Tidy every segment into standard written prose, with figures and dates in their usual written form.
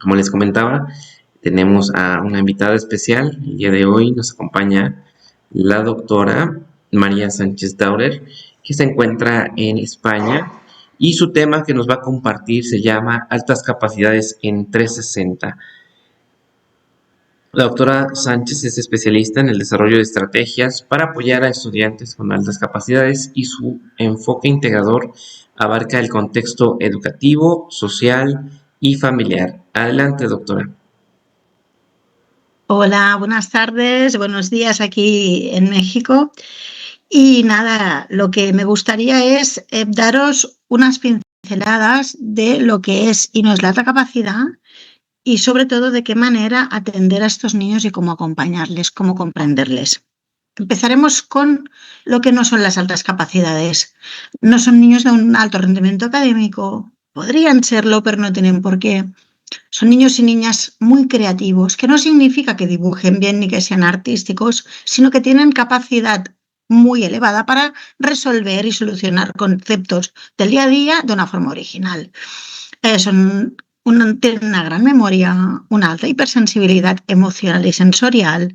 Como les comentaba, tenemos a una invitada especial. El día de hoy nos acompaña la doctora María Sánchez Daurer, que se encuentra en España, y su tema que nos va a compartir se llama Altas capacidades en 360. La doctora Sánchez es especialista en el desarrollo de estrategias para apoyar a estudiantes con altas capacidades, y su enfoque integrador abarca el contexto educativo, social y familiar. Adelante, doctora. Hola, buenas tardes, buenos días aquí en México. Y nada, lo que me gustaría es daros unas pinceladas de lo que es y no es la alta capacidad, y sobre todo de qué manera atender a estos niños y cómo acompañarles, cómo comprenderles. Empezaremos con lo que no son las altas capacidades. No son niños de un alto rendimiento académico, podrían serlo, pero no tienen por qué. Son niños y niñas muy creativos, que no significa que dibujen bien ni que sean artísticos, sino que tienen capacidad muy elevada para resolver y solucionar conceptos del día a día de una forma original. Tienen una gran memoria, una alta hipersensibilidad emocional y sensorial.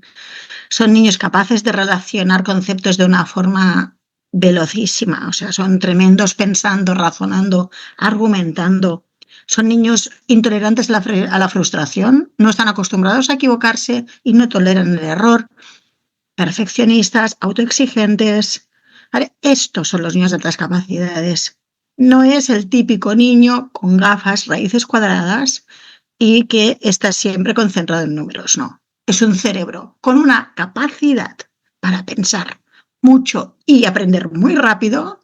Son niños capaces de relacionar conceptos de una forma velocísima, o sea, son tremendos pensando, razonando, argumentando. Son niños intolerantes a la frustración, no están acostumbrados a equivocarse y no toleran el error. Perfeccionistas, autoexigentes. ¿Vale? Estos son los niños de altas capacidades. No es el típico niño con gafas, raíces cuadradas y que está siempre concentrado en números, no. Es un cerebro con una capacidad para pensar mucho y aprender muy rápido,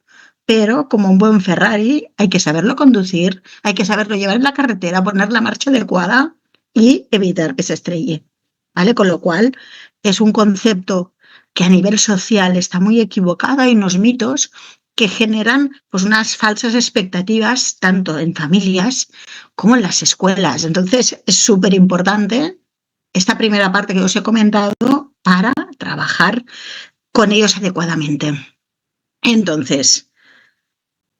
pero como un buen Ferrari hay que saberlo conducir, hay que saberlo llevar en la carretera, poner la marcha adecuada y evitar que se estrelle. ¿Vale? Con lo cual es un concepto que a nivel social está muy equivocado. Hay unos mitos que generan pues unas falsas expectativas tanto en familias como en las escuelas. Entonces es súper importante esta primera parte que os he comentado para trabajar con ellos adecuadamente. Entonces,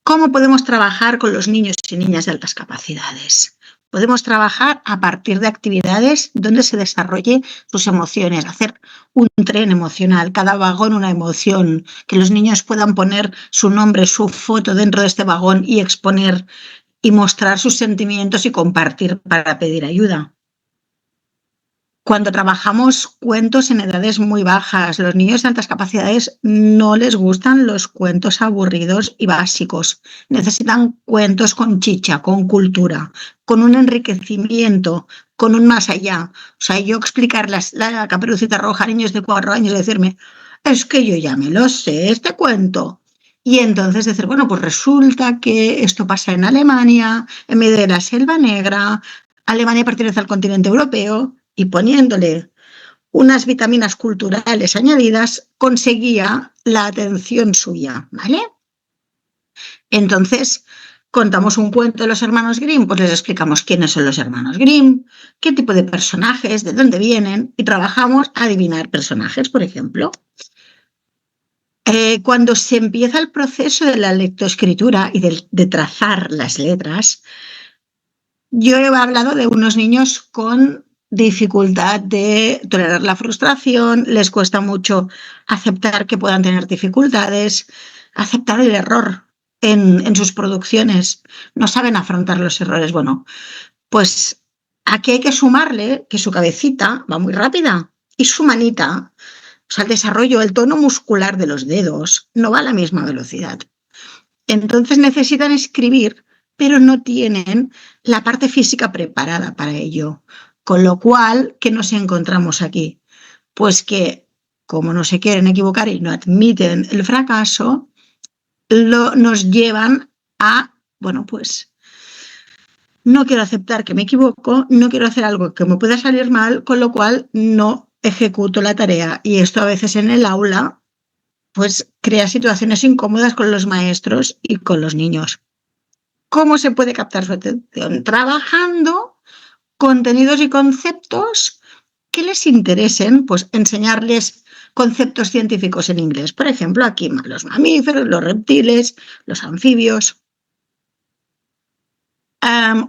¿cómo podemos trabajar con los niños y niñas de altas capacidades? Podemos trabajar a partir de actividades donde se desarrolle sus emociones, hacer un tren emocional, cada vagón una emoción, que los niños puedan poner su nombre, su foto dentro de este vagón y exponer y mostrar sus sentimientos y compartir para pedir ayuda. Cuando trabajamos cuentos en edades muy bajas, los niños de altas capacidades no les gustan los cuentos aburridos y básicos. Necesitan cuentos con chicha, con cultura, con un enriquecimiento, con un más allá. O sea, yo explicarles la Caperucita Roja a niños de 4 años y decirme, es que yo ya me lo sé, este cuento. Y entonces decir, bueno, pues resulta que esto pasa en Alemania, en medio de la Selva Negra. Alemania pertenece al continente europeo, y poniéndole unas vitaminas culturales añadidas conseguía la atención suya, ¿vale? Entonces, contamos un cuento de los hermanos Grimm, pues les explicamos quiénes son los hermanos Grimm, qué tipo de personajes, de dónde vienen, y trabajamos a adivinar personajes, por ejemplo. Cuando se empieza el proceso de la lectoescritura y de trazar las letras, yo he hablado de unos niños con dificultad de tolerar la frustración, les cuesta mucho aceptar que puedan tener dificultades, aceptar el error en sus producciones, no saben afrontar los errores. Bueno, pues aquí hay que sumarle que su cabecita va muy rápida y su manita, o sea, el desarrollo, el tono muscular de los dedos no va a la misma velocidad. Entonces necesitan escribir, pero no tienen la parte física preparada para ello. Con lo cual, ¿qué nos encontramos aquí? Pues que, como no se quieren equivocar y no admiten el fracaso, nos llevan a, bueno, pues no quiero aceptar que me equivoco, no quiero hacer algo que me pueda salir mal, con lo cual no ejecuto la tarea. Y esto a veces en el aula pues crea situaciones incómodas con los maestros y con los niños. ¿Cómo se puede captar su atención? Trabajando contenidos y conceptos que les interesen, pues enseñarles conceptos científicos en inglés. Por ejemplo, aquí los mamíferos, los reptiles, los anfibios.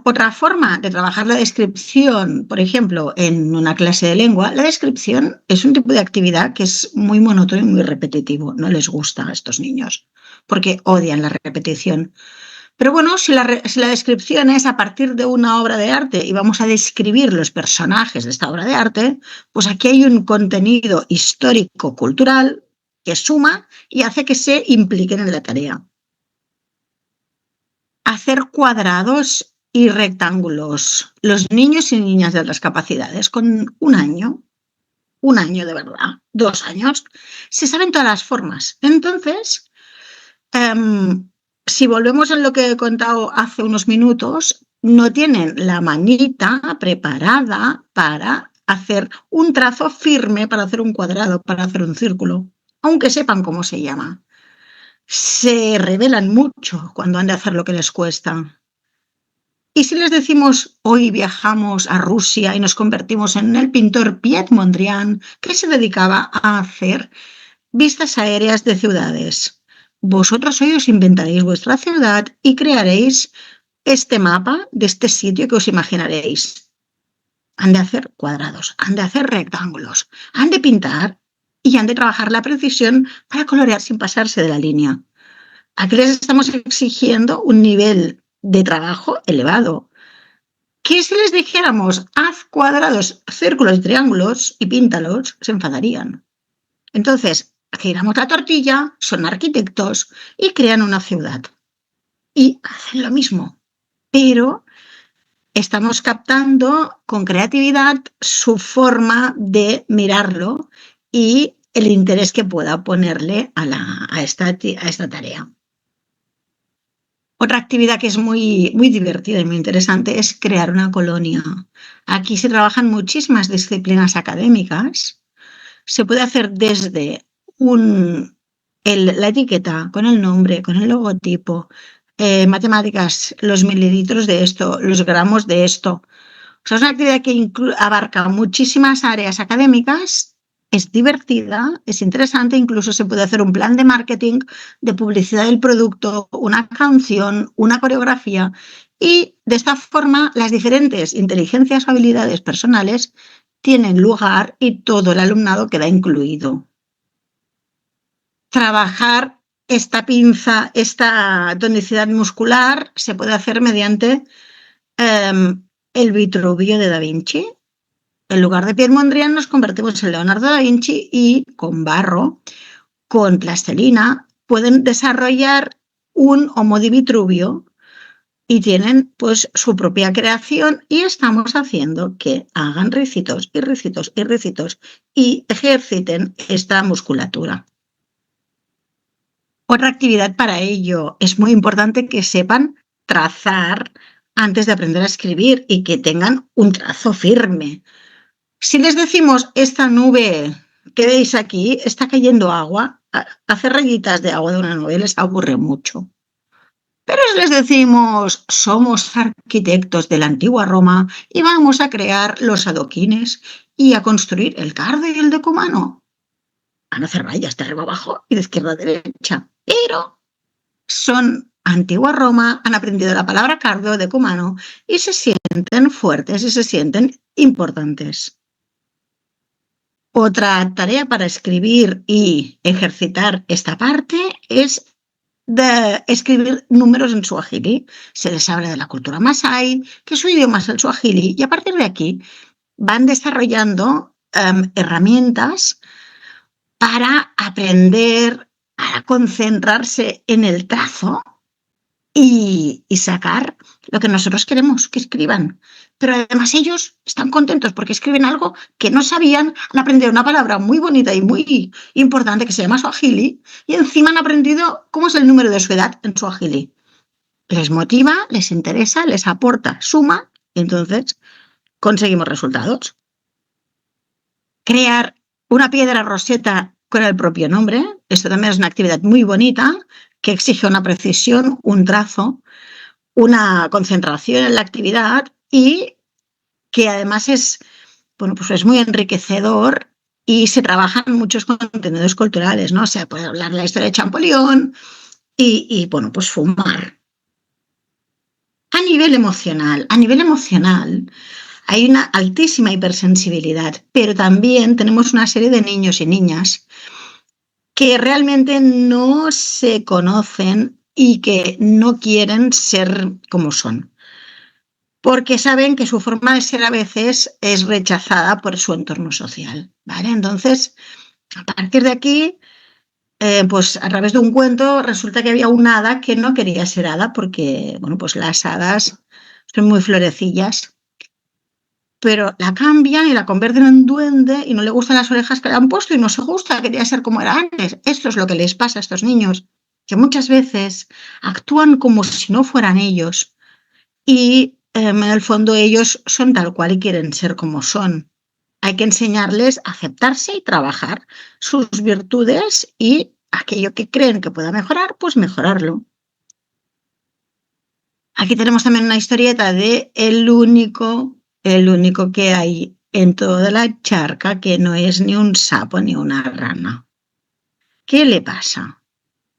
Otra forma de trabajar la descripción, por ejemplo, en una clase de lengua, la descripción es un tipo de actividad que es muy monótono y muy repetitivo. No les gusta a estos niños porque odian la repetición. Pero bueno, si la descripción es a partir de una obra de arte y vamos a describir los personajes de esta obra de arte, pues aquí hay un contenido histórico-cultural que suma y hace que se impliquen en la tarea. Hacer cuadrados y rectángulos. Los niños y niñas de otras capacidades con un año de verdad, 2 años, se saben todas las formas. Entonces, si volvemos a lo que he contado hace unos minutos, no tienen la manita preparada para hacer un trazo firme, para hacer un cuadrado, para hacer un círculo, aunque sepan cómo se llama. Se rebelan mucho cuando han de hacer lo que les cuesta. Y si les decimos hoy viajamos a Rusia y nos convertimos en el pintor Piet Mondrian, que se dedicaba a hacer vistas aéreas de ciudades. Vosotros hoy os inventaréis vuestra ciudad y crearéis este mapa de este sitio que os imaginaréis. Han de hacer cuadrados, han de hacer rectángulos, han de pintar y han de trabajar la precisión para colorear sin pasarse de la línea. Aquí les estamos exigiendo un nivel de trabajo elevado. Que si les dijéramos haz cuadrados, círculos y triángulos y píntalos, se enfadarían. Entonces, giramos la tortilla, son arquitectos y crean una ciudad. Y hacen lo mismo, pero estamos captando con creatividad su forma de mirarlo y el interés que pueda ponerle a esta tarea. Otra actividad que es muy, muy divertida y muy interesante es crear una colonia. Aquí se trabajan muchísimas disciplinas académicas. Se puede hacer desde la etiqueta con el nombre, con el logotipo, matemáticas, los mililitros de esto, los gramos de esto. O sea, es una actividad que abarca muchísimas áreas académicas, es divertida, es interesante, incluso se puede hacer un plan de marketing, de publicidad del producto, una canción, una coreografía y de esta forma las diferentes inteligencias o habilidades personales tienen lugar y todo el alumnado queda incluido. Trabajar esta pinza, esta tonicidad muscular se puede hacer mediante el Vitruvio de Da Vinci. En lugar de Piet Mondrian nos convertimos en Leonardo da Vinci y con barro, con plastilina, pueden desarrollar un Homo di Vitruvio y tienen pues su propia creación y estamos haciendo que hagan ricitos y ricitos y ricitos y ejerciten esta musculatura. Otra actividad para ello es muy importante que sepan trazar antes de aprender a escribir y que tengan un trazo firme. Si les decimos esta nube que veis aquí está cayendo agua, hacer rayitas de agua de una nube les aburre mucho. Pero si les decimos somos arquitectos de la antigua Roma y vamos a crear los adoquines y a construir el cardo y el decumano, van a hacer rayas de arriba abajo y de izquierda a derecha. Pero son antigua Roma, han aprendido la palabra cardo, decumano y se sienten fuertes y se sienten importantes. Otra tarea para escribir y ejercitar esta parte es de escribir números en suajili. Se les habla de la cultura masái, que su idioma es el suajili, y a partir de aquí van desarrollando herramientas para aprender a concentrarse en el trazo y sacar lo que nosotros queremos que escriban. Pero además ellos están contentos porque escriben algo que no sabían, han aprendido una palabra muy bonita y muy importante que se llama suajili y encima han aprendido cómo es el número de su edad en suajili. Les motiva, les interesa, les aporta, suma y entonces conseguimos resultados. Crear una piedra roseta con el propio nombre, esto también es una actividad muy bonita que exige una precisión, un trazo, una concentración en la actividad y que además es, bueno, pues es muy enriquecedor y se trabajan muchos contenidos culturales, ¿no? O sea, puede hablar de la historia de Champollion y bueno, pues fumar. A nivel emocional hay una altísima hipersensibilidad, pero también tenemos una serie de niños y niñas que realmente no se conocen y que no quieren ser como son, porque saben que su forma de ser a veces es rechazada por su entorno social, ¿vale? Entonces, a partir de aquí, pues a través de un cuento resulta que había una hada que no quería ser hada porque, bueno, pues las hadas son muy florecillas, pero la cambian y la convierten en duende y no le gustan las orejas que le han puesto y no se gusta, quería ser como era antes. Esto es lo que les pasa a estos niños, que muchas veces actúan como si no fueran ellos y en el fondo ellos son tal cual y quieren ser como son. Hay que enseñarles a aceptarse y trabajar sus virtudes y aquello que creen que pueda mejorar, pues mejorarlo. Aquí tenemos también una historieta de el único que hay en toda la charca que no es ni un sapo ni una rana. ¿Qué le pasa?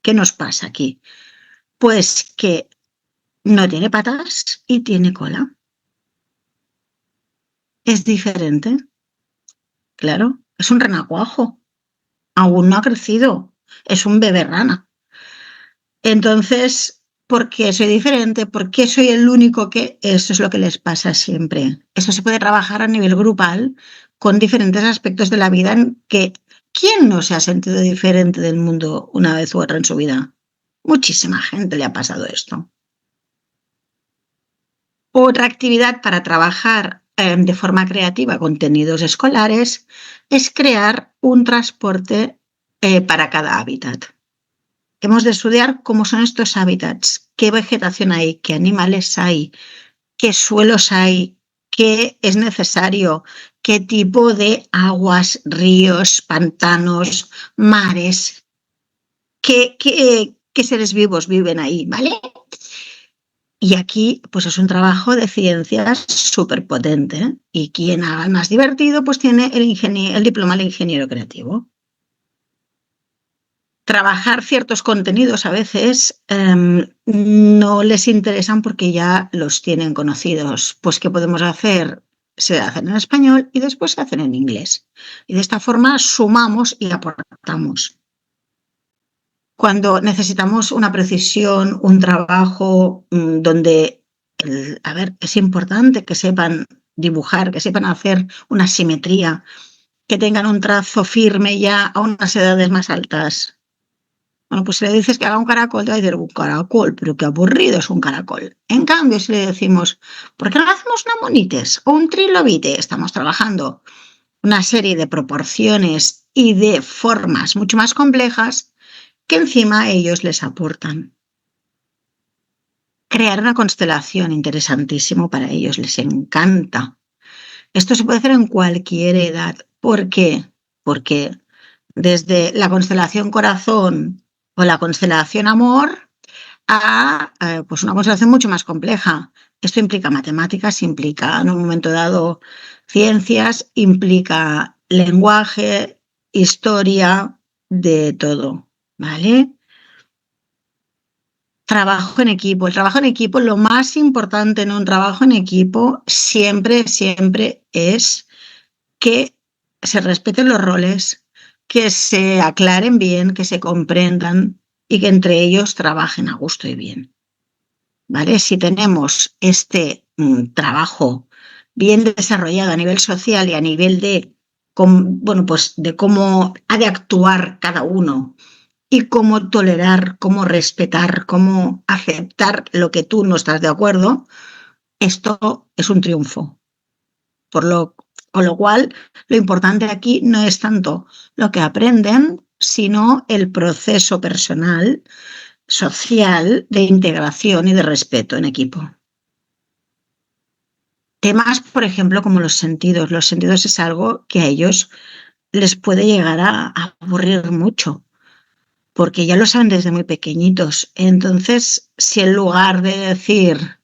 ¿Qué nos pasa aquí? Pues que no tiene patas y tiene cola. Es diferente, claro. Es un renacuajo. Aún no ha crecido. Es un bebé rana. Entonces, ¿por qué soy diferente? ¿Por qué soy el único que...? Eso es lo que les pasa siempre. Eso se puede trabajar a nivel grupal con diferentes aspectos de la vida en que ¿quién no se ha sentido diferente del mundo una vez u otra en su vida? Muchísima gente le ha pasado esto. Otra actividad para trabajar de forma creativa contenidos escolares es crear un transporte para cada hábitat. Hemos de estudiar cómo son estos hábitats, qué vegetación hay, qué animales hay, qué suelos hay, qué es necesario, qué tipo de aguas, ríos, pantanos, mares, qué seres vivos viven ahí, ¿vale? Y aquí, pues es un trabajo de ciencias súper potente, ¿eh? Y quien haga el más divertido, pues tiene el diploma de ingeniero creativo. Trabajar ciertos contenidos a veces no les interesan porque ya los tienen conocidos. Pues, ¿qué podemos hacer? Se hacen en español y después se hacen en inglés. Y de esta forma sumamos y aportamos. Cuando necesitamos una precisión, un trabajo donde, a ver, es importante que sepan dibujar, que sepan hacer una simetría, que tengan un trazo firme ya a unas edades más altas. Bueno, pues si le dices que haga un caracol, te va a decir un caracol, pero qué aburrido es un caracol. En cambio, si le decimos, ¿por qué no hacemos una monites o un trilobite? Estamos trabajando una serie de proporciones y de formas mucho más complejas que encima ellos les aportan. Crear una constelación, interesantísimo para ellos, les encanta. Esto se puede hacer en cualquier edad. ¿Por qué? Porque desde la constelación corazón o la constelación amor a pues una constelación mucho más compleja. Esto implica matemáticas, implica en un momento dado ciencias, implica lenguaje, historia, de todo, ¿vale? Trabajo en equipo. El trabajo en equipo, lo más importante en un trabajo en equipo siempre, siempre es que se respeten los roles, que se aclaren bien, que se comprendan y que entre ellos trabajen a gusto y bien. ¿Vale? Si tenemos este trabajo bien desarrollado a nivel social y a nivel de, bueno, pues de cómo ha de actuar cada uno y cómo tolerar, cómo respetar, cómo aceptar lo que tú no estás de acuerdo, esto es un triunfo. Con lo cual, lo importante aquí no es tanto lo que aprenden, sino el proceso personal, social, de integración y de respeto en equipo. Temas, por ejemplo, como los sentidos. Los sentidos es algo que a ellos les puede llegar a aburrir mucho, porque ya lo saben desde muy pequeñitos. Entonces, si en lugar de decir,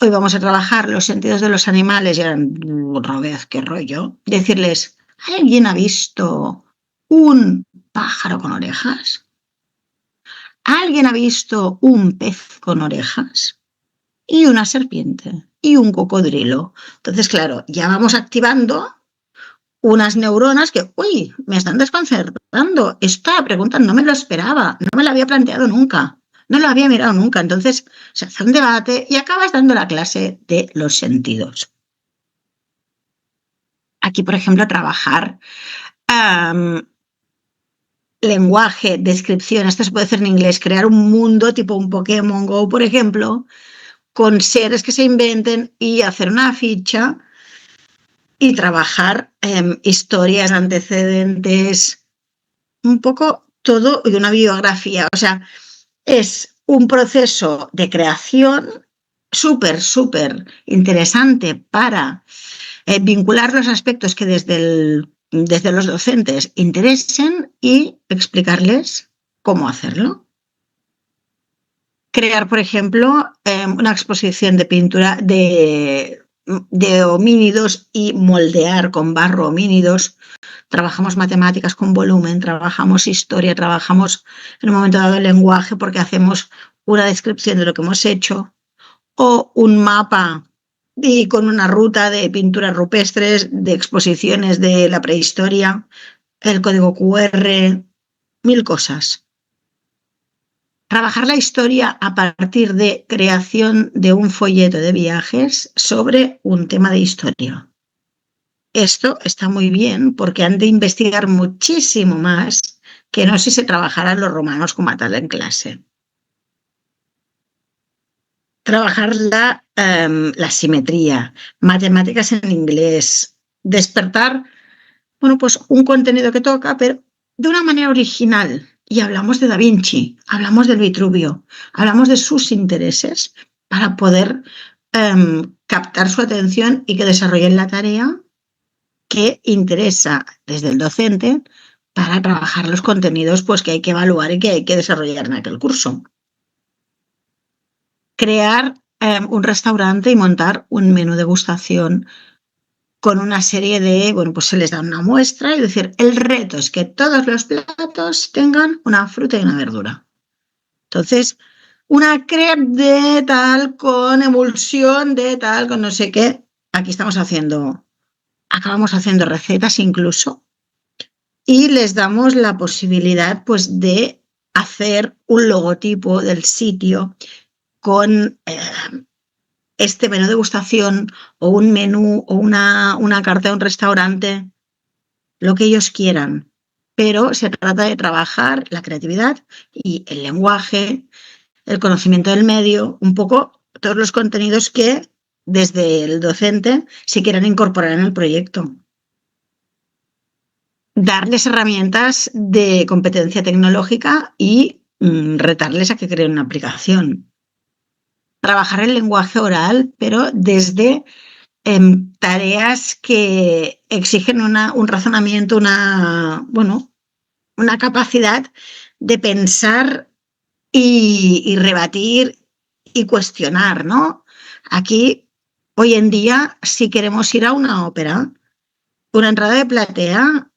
hoy vamos a trabajar los sentidos de los animales, y eran otra vez, qué rollo, decirles, ¿alguien ha visto un pájaro con orejas? ¿Alguien ha visto un pez con orejas? y una serpiente y un cocodrilo. Entonces, claro, ya vamos activando unas neuronas que, uy, me están desconcertando. Esta pregunta no me lo esperaba, no me la había planteado nunca, no la había mirado nunca. Entonces se hace un debate y acabas dando la clase de los sentidos. Aquí, por ejemplo, trabajar lenguaje, descripción, esto se puede hacer en inglés, crear un mundo tipo un Pokémon Go, por ejemplo, con seres que se inventen y hacer una ficha y trabajar historias, antecedentes, un poco todo y una biografía. O sea, es un proceso de creación súper, súper interesante para vincular los aspectos que desde los docentes interesen y explicarles cómo hacerlo. Crear, por ejemplo, una exposición de pintura de homínidos y moldear con barro homínidos. Trabajamos matemáticas con volumen, trabajamos historia, trabajamos en un momento dado el lenguaje porque hacemos una descripción de lo que hemos hecho o un mapa y con una ruta de pinturas rupestres, de exposiciones de la prehistoria, el código QR, 1000 cosas. Trabajar la historia a partir de creación de un folleto de viajes sobre un tema de historia. Esto está muy bien porque han de investigar muchísimo más que no si se trabajaran los romanos como tal en clase. Trabajar la simetría, matemáticas en inglés, despertar, bueno, pues un contenido que toca, pero de una manera original. Y hablamos de Da Vinci, hablamos del Vitruvio, hablamos de sus intereses para poder captar su atención y que desarrollen la tarea que interesa desde el docente para trabajar los contenidos pues, que hay que evaluar y que hay que desarrollar en aquel curso. Crear un restaurante y montar un menú degustación con una serie de, bueno, pues se les da una muestra y decir, el reto es que todos los platos tengan una fruta y una verdura. Entonces, una crepe de tal con emulsión de tal con no sé qué. Aquí acabamos haciendo recetas incluso y les damos la posibilidad pues de hacer un logotipo del sitio con este menú de degustación o un menú o una carta de un restaurante, lo que ellos quieran. Pero se trata de trabajar la creatividad y el lenguaje, el conocimiento del medio, un poco todos los contenidos que desde el docente se quieran incorporar en el proyecto. Darles herramientas de competencia tecnológica y retarles a que creen una aplicación. Trabajar el lenguaje oral, pero desde tareas que exigen un razonamiento, una capacidad de pensar y rebatir y cuestionar, ¿no? Aquí, hoy en día, si queremos ir a una ópera, una entrada de platea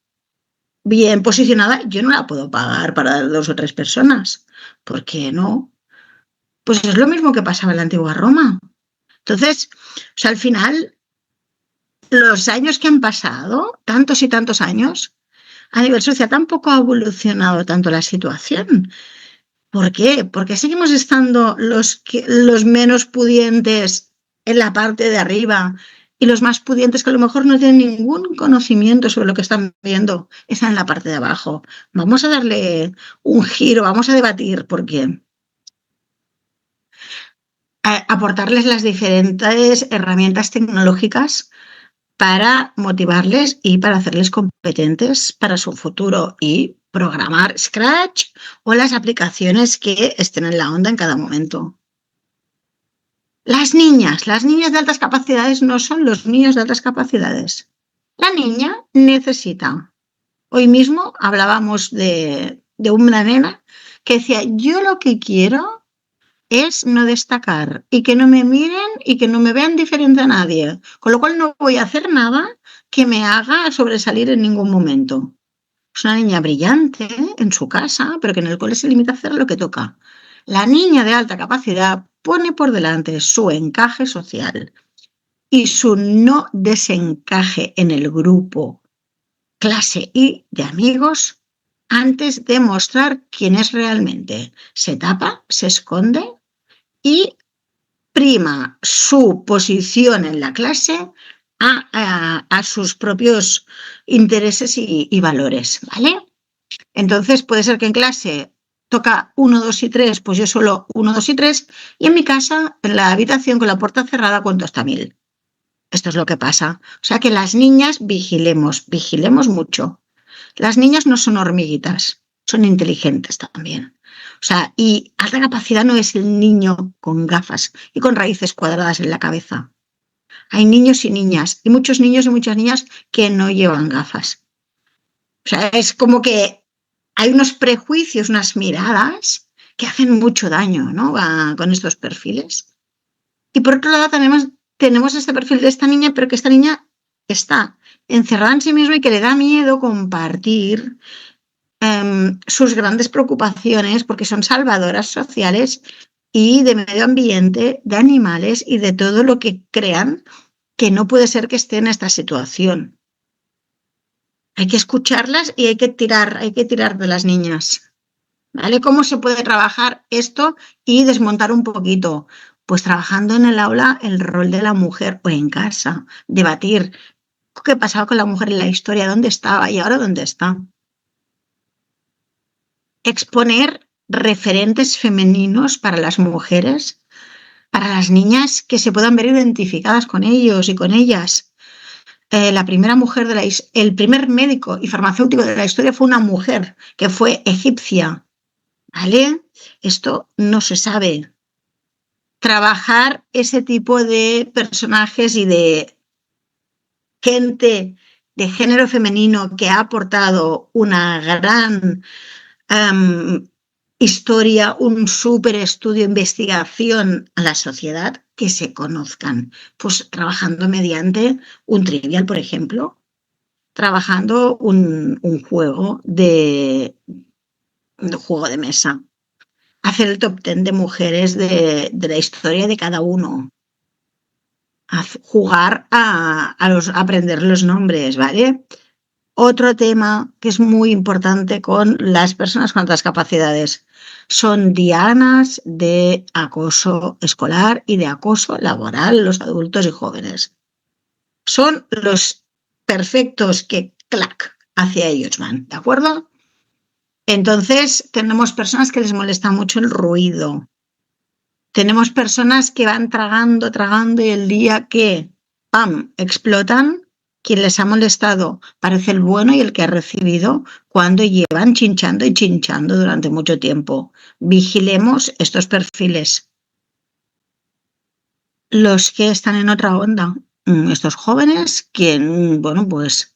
bien posicionada, yo no la puedo pagar para 2 o 3 personas. ¿Por qué no? Pues es lo mismo que pasaba en la antigua Roma. Entonces, o sea, al final, los años que han pasado, tantos y tantos años, a nivel social tampoco ha evolucionado tanto la situación. ¿Por qué? Porque seguimos estando los menos pudientes en la parte de arriba y los más pudientes que a lo mejor no tienen ningún conocimiento sobre lo que están viendo están en la parte de abajo. Vamos a darle un giro, vamos a debatir por qué. Aportarles las diferentes herramientas tecnológicas para motivarles y para hacerles competentes para su futuro y programar Scratch o las aplicaciones que estén en la onda en cada momento. Las niñas de altas capacidades no son los niños de altas capacidades. La niña necesita. Hoy mismo hablábamos de una nena que decía, yo lo que quiero es no destacar y que no me miren y que no me vean diferente a nadie, con lo cual no voy a hacer nada que me haga sobresalir en ningún momento. Es una niña brillante en su casa, pero que en el cole se limita a hacer lo que toca. La niña de alta capacidad pone por delante su encaje social y su no desencaje en el grupo, clase y de amigos antes de mostrar quién es realmente. Se tapa, se esconde y prima su posición en la clase a sus propios intereses y valores, ¿vale? Entonces puede ser que en clase toca 1, 2 y 3, pues yo solo 1, 2 y 3, y en mi casa, en la habitación con la puerta cerrada, cuento hasta 1000. Esto es lo que pasa. O sea que las niñas vigilemos mucho. Las niñas no son hormiguitas, son inteligentes también. O sea, y alta capacidad no es el niño con gafas y con raíces cuadradas en la cabeza. Hay niños y niñas, y muchos niños y muchas niñas que no llevan gafas. O sea, es como que hay unos prejuicios, unas miradas que hacen mucho daño, ¿no? Con estos perfiles. Y por otro lado tenemos este perfil de esta niña, pero que esta niña está encerrada en sí misma y que le da miedo compartir sus grandes preocupaciones porque son salvadoras sociales y de medio ambiente, de animales y de todo lo que crean que no puede ser que esté en esta situación. Hay que escucharlas y hay que tirar de las niñas. ¿Vale? ¿Cómo se puede trabajar esto y desmontar un poquito? Pues trabajando en el aula el rol de la mujer o en casa, debatir qué pasaba con la mujer en la historia, dónde estaba y ahora dónde está. Exponer referentes femeninos para las mujeres, para las niñas que se puedan ver identificadas con ellos y con ellas. La primera mujer el primer médico y farmacéutico de la historia fue una mujer que fue egipcia. ¿Vale? Esto no se sabe. Trabajar ese tipo de personajes y de gente de género femenino que ha aportado una gran historia, un súper estudio, investigación a la sociedad, que se conozcan. Pues trabajando mediante un trivial, por ejemplo, trabajando un juego de mesa. Hacer el top 10 de mujeres de la historia de cada uno. Jugar a aprender los nombres, ¿vale? Otro tema que es muy importante con las personas con altas capacidades son dianas de acoso escolar y de acoso laboral, los adultos y jóvenes. Son los perfectos que, clac, hacia ellos van, ¿de acuerdo? Entonces, tenemos personas que les molesta mucho el ruido. Tenemos personas que van tragando y el día que, ¡pam!, explotan, quien les ha molestado parece el bueno y el que ha recibido cuando llevan chinchando y chinchando durante mucho tiempo. Vigilemos estos perfiles. Los que están en otra onda, estos jóvenes que, bueno, pues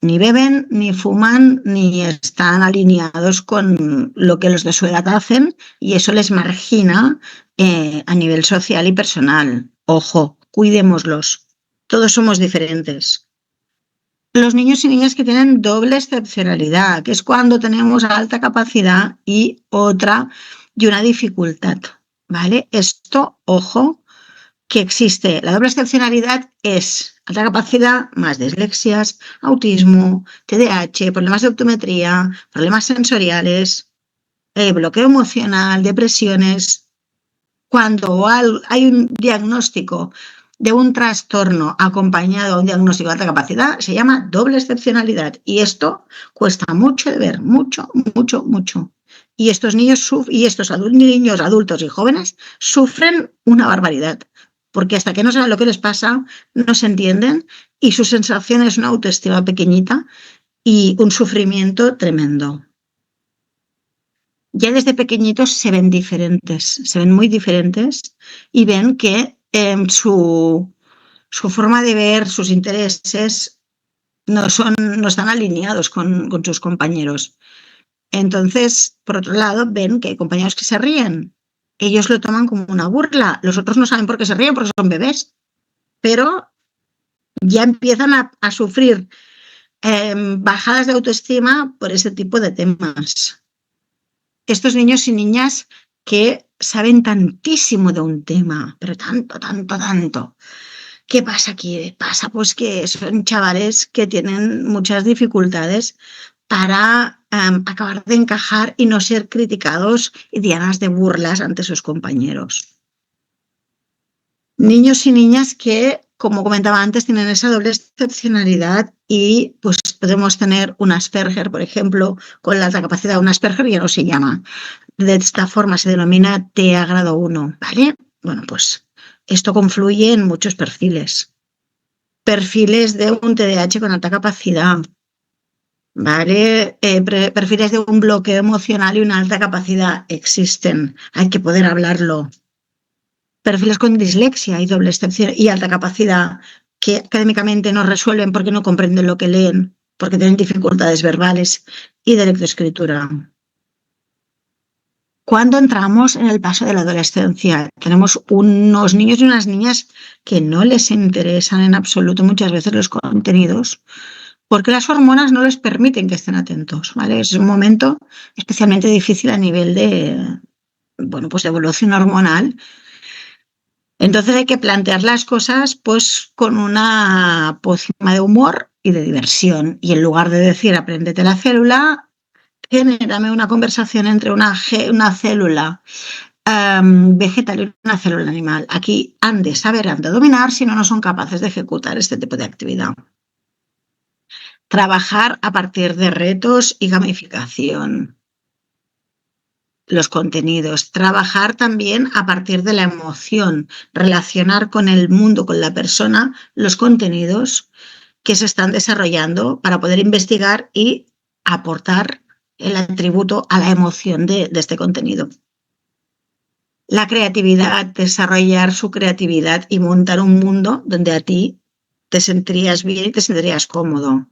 ni beben, ni fuman, ni están alineados con lo que los de su edad hacen y eso les margina a nivel social y personal. Ojo, cuidémoslos. Todos somos diferentes. Los niños y niñas que tienen doble excepcionalidad, que es cuando tenemos alta capacidad y una dificultad, ¿vale? Esto, ojo, que existe. La doble excepcionalidad es alta capacidad más dislexias, autismo, TDAH, problemas de optometría, problemas sensoriales, bloqueo emocional, depresiones. Cuando hay un diagnóstico de un trastorno acompañado a un diagnóstico de alta capacidad, se llama doble excepcionalidad. Y esto cuesta mucho de ver, mucho, mucho, mucho. Y estos niños niños, adultos y jóvenes sufren una barbaridad, porque hasta que no saben lo que les pasa, no se entienden y su sensación es una autoestima pequeñita y un sufrimiento tremendo. Ya desde pequeñitos se ven diferentes, se ven muy diferentes y ven que su forma de ver, sus intereses no están alineados con sus compañeros. Entonces, por otro lado, ven que hay compañeros que se ríen. Ellos lo toman como una burla. Los otros no saben por qué se ríen, porque son bebés. Pero ya empiezan a sufrir bajadas de autoestima por ese tipo de temas. Estos niños y niñas que saben tantísimo de un tema, pero tanto, tanto, tanto. ¿Qué pasa aquí? Pasa pues que son chavales que tienen muchas dificultades para acabar de encajar y no ser criticados y dianas de burlas ante sus compañeros. Niños y niñas que, como comentaba antes, tienen esa doble excepcionalidad y pues podemos tener un Asperger, por ejemplo, con la alta capacidad. Un Asperger ya no se llama. De esta forma se denomina TEA grado 1, ¿vale? Bueno, pues esto confluye en muchos perfiles. Perfiles de un TDAH con alta capacidad, ¿vale? Perfiles de un bloqueo emocional y una alta capacidad existen. Hay que poder hablarlo. Perfiles con dislexia y doble excepción y alta capacidad que académicamente no resuelven porque no comprenden lo que leen, porque tienen dificultades verbales y de lectoescritura. Cuando entramos en el paso de la adolescencia, tenemos unos niños y unas niñas que no les interesan en absoluto muchas veces los contenidos porque las hormonas no les permiten que estén atentos, ¿vale? Es un momento especialmente difícil a nivel de, bueno, pues de evolución hormonal. Entonces hay que plantear las cosas pues con una pócima de humor y de diversión. Y en lugar de decir apréndete la célula, genérame una conversación entre una célula vegetal y una célula animal. Aquí han de saber, han de dominar, si no, no son capaces de ejecutar este tipo de actividad. Trabajar a partir de retos y gamificación. Los contenidos, trabajar también a partir de la emoción, relacionar con el mundo, con la persona, los contenidos que se están desarrollando para poder investigar y aportar el atributo a la emoción de este contenido. La creatividad, desarrollar su creatividad y montar un mundo donde a ti te sentirías bien y te sentirías cómodo.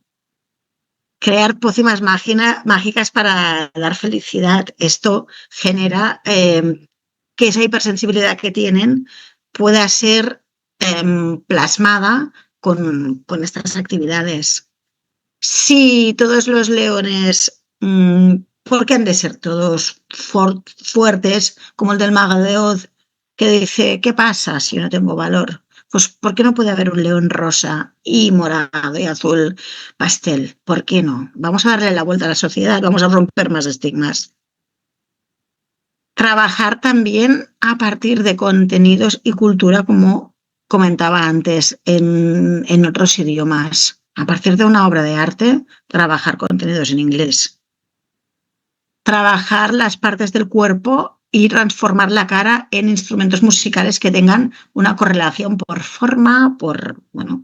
Crear pócimas mágicas para dar felicidad. Esto genera que esa hipersensibilidad que tienen pueda ser plasmada con estas actividades. Si todos los leones, ¿por qué han de ser todos fuertes, como el del mago de Oz, que dice, ¿qué pasa si yo no tengo valor? Pues, ¿por qué no puede haber un león rosa y morado y azul pastel? ¿Por qué no? Vamos a darle la vuelta a la sociedad, vamos a romper más estigmas. Trabajar también a partir de contenidos y cultura, como comentaba antes, en otros idiomas. A partir de una obra de arte, trabajar contenidos en inglés. Trabajar las partes del cuerpo y transformar la cara en instrumentos musicales que tengan una correlación por forma, bueno.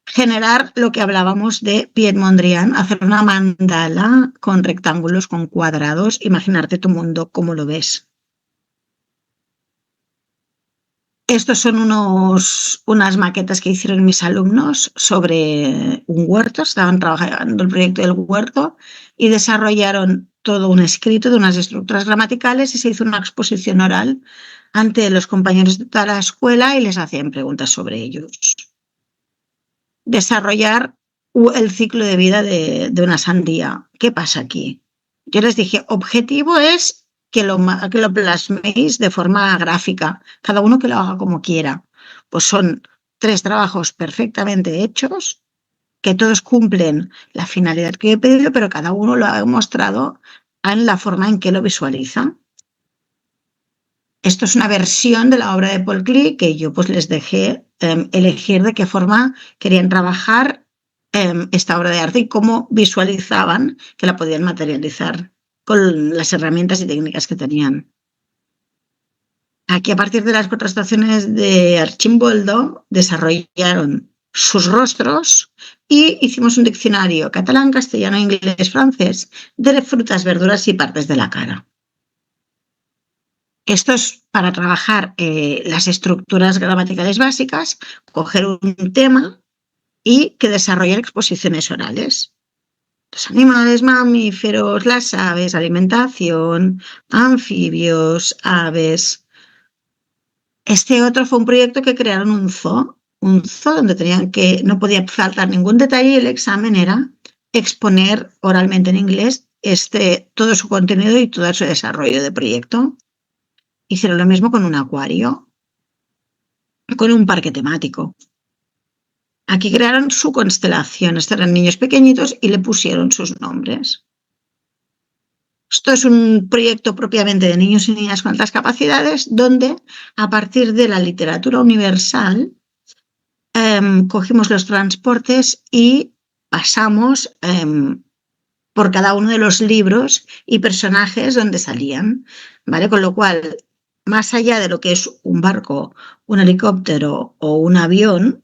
Generar lo que hablábamos de Piet Mondrian, hacer una mandala con rectángulos, con cuadrados, imaginarte tu mundo, cómo lo ves. Estos son unas maquetas que hicieron mis alumnos sobre un huerto, estaban trabajando el proyecto del huerto y desarrollaron todo un escrito de unas estructuras gramaticales y se hizo una exposición oral ante los compañeros de toda la escuela y les hacían preguntas sobre ellos. Desarrollar el ciclo de vida de una sandía. ¿Qué pasa aquí? Yo les dije, objetivo es que lo plasméis de forma gráfica, cada uno que lo haga como quiera. Pues son 3 trabajos perfectamente hechos, que todos cumplen la finalidad que he pedido, pero cada uno lo ha mostrado en la forma en que lo visualiza. Esto es una versión de la obra de Paul Klee que yo pues les dejé elegir de qué forma querían trabajar esta obra de arte y cómo visualizaban que la podían materializar con las herramientas y técnicas que tenían. Aquí, a partir de las contrastaciones de Archimboldo, desarrollaron sus rostros y hicimos un diccionario catalán, castellano, inglés, francés de frutas, verduras y partes de la cara. Esto es para trabajar las estructuras gramaticales básicas, coger un tema y que desarrollen exposiciones orales. Los animales, mamíferos, las aves, alimentación, anfibios, aves. Este otro fue un proyecto que crearon un zoo donde tenían que, no podía faltar ningún detalle y el examen era exponer oralmente en inglés todo su contenido y todo su desarrollo de proyecto. Hicieron lo mismo con un acuario, con un parque temático. Aquí crearon su constelación. Estos eran niños pequeñitos y le pusieron sus nombres. Esto es un proyecto propiamente de niños y niñas con altas capacidades, donde a partir de la literatura universal cogimos los transportes y pasamos por cada uno de los libros y personajes donde salían, ¿vale? Con lo cual, más allá de lo que es un barco, un helicóptero o un avión,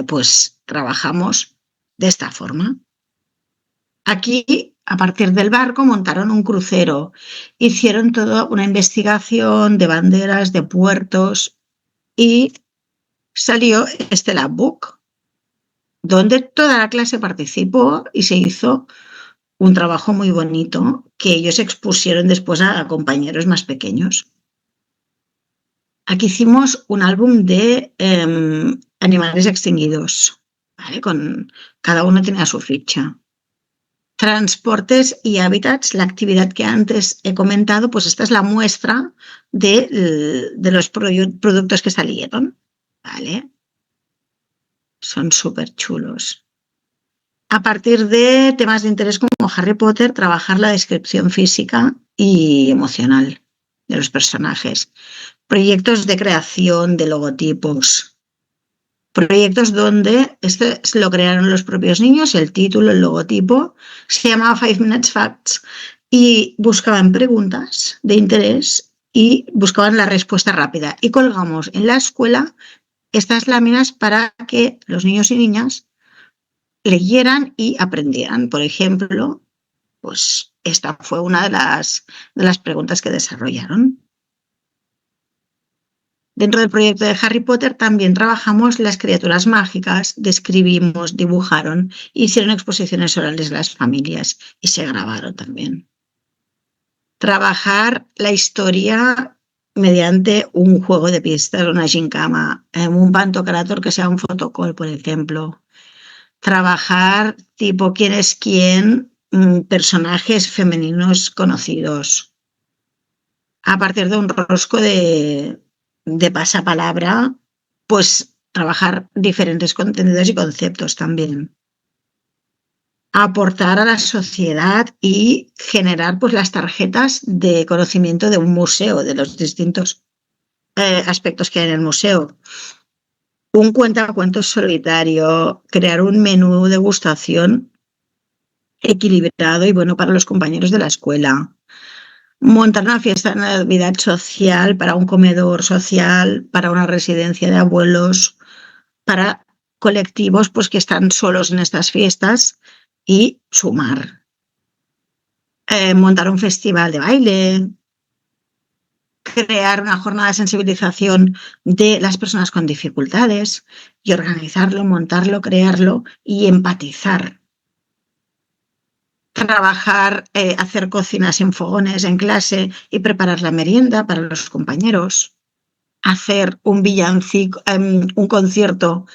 pues trabajamos de esta forma. Aquí, a partir del barco, montaron un crucero, hicieron toda una investigación de banderas, de puertos y salió este Labbook, donde toda la clase participó y se hizo un trabajo muy bonito que ellos expusieron después a compañeros más pequeños. Aquí hicimos un álbum de animales extinguidos, ¿vale? Cada uno tenía su ficha. Transportes y hábitats, la actividad que antes he comentado, pues esta es la muestra de los productos que salieron, ¿vale? Son súper chulos. A partir de temas de interés como Harry Potter, trabajar la descripción física y emocional de los personajes. Proyectos de creación de logotipos. Proyectos donde lo crearon los propios niños, el título, el logotipo, se llamaba 5 Minutes Facts y buscaban preguntas de interés y buscaban la respuesta rápida. Y colgamos en la escuela estas láminas para que los niños y niñas leyeran y aprendieran. Por ejemplo, pues esta fue una de las preguntas que desarrollaron. Dentro del proyecto de Harry Potter también trabajamos las criaturas mágicas, describimos, dibujaron, hicieron exposiciones orales a las familias y se grabaron también. Trabajar la historia mediante un juego de pistas, una gincama, un pantocrator que sea un fotocall, por ejemplo. Trabajar tipo quién es quién, personajes femeninos conocidos. A partir de un rosco de pasapalabra, pues trabajar diferentes contenidos y conceptos también. Aportar a la sociedad y generar pues las tarjetas de conocimiento de un museo, de los distintos aspectos que hay en el museo. Un cuentacuentos solitario, crear un menú de degustación equilibrado y bueno para los compañeros de la escuela. Montar una fiesta de Navidad social para un comedor social, para una residencia de abuelos, para colectivos pues, que están solos en estas fiestas y sumar. Montar un festival de baile, crear una jornada de sensibilización de las personas con dificultades y organizarlo, montarlo, crearlo y empatizar. Trabajar, hacer cocinas en fogones en clase y preparar la merienda para los compañeros. Hacer un villancico, un concierto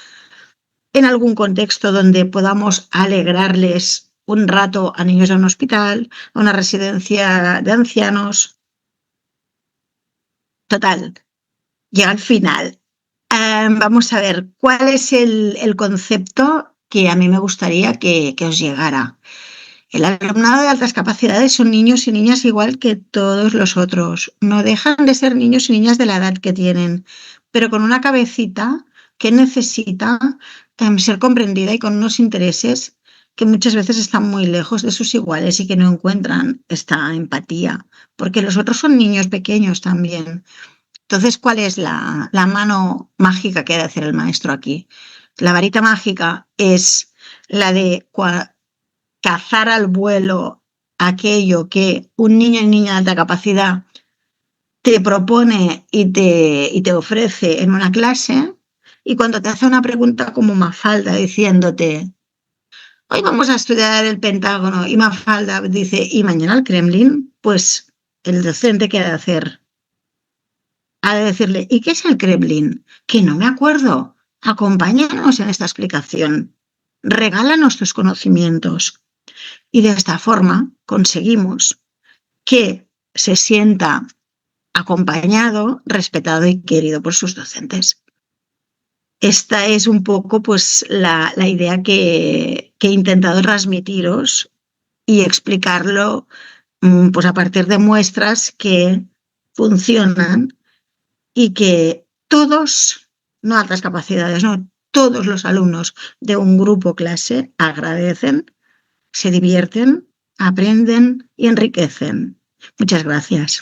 en algún contexto donde podamos alegrarles un rato a niños de un hospital, a una residencia de ancianos. Total, llega al final. Vamos a ver, ¿cuál es el concepto que a mí me gustaría que os llegara? El alumnado de altas capacidades son niños y niñas igual que todos los otros. No dejan de ser niños y niñas de la edad que tienen, pero con una cabecita que necesita ser comprendida y con unos intereses que muchas veces están muy lejos de sus iguales y que no encuentran esta empatía, porque los otros son niños pequeños también. Entonces, ¿cuál es la mano mágica que ha de hacer el maestro aquí? La varita mágica es la de cazar al vuelo aquello que un niño y niña de alta capacidad te propone y te ofrece en una clase, y cuando te hace una pregunta como Mafalda diciéndote hoy vamos a estudiar el Pentágono y Mafalda dice y mañana el Kremlin, pues el docente ¿qué ha de hacer? Ha de decirle ¿y qué es el Kremlin? Que no me acuerdo, acompáñanos en esta explicación, regálanos tus conocimientos. Y de esta forma conseguimos que se sienta acompañado, respetado y querido por sus docentes. Esta es un poco pues, la idea que he intentado transmitiros y explicarlo pues, a partir de muestras que funcionan y que todos, no altas capacidades, no, todos los alumnos de un grupo clase agradecen, se divierten, aprenden y enriquecen. Muchas gracias.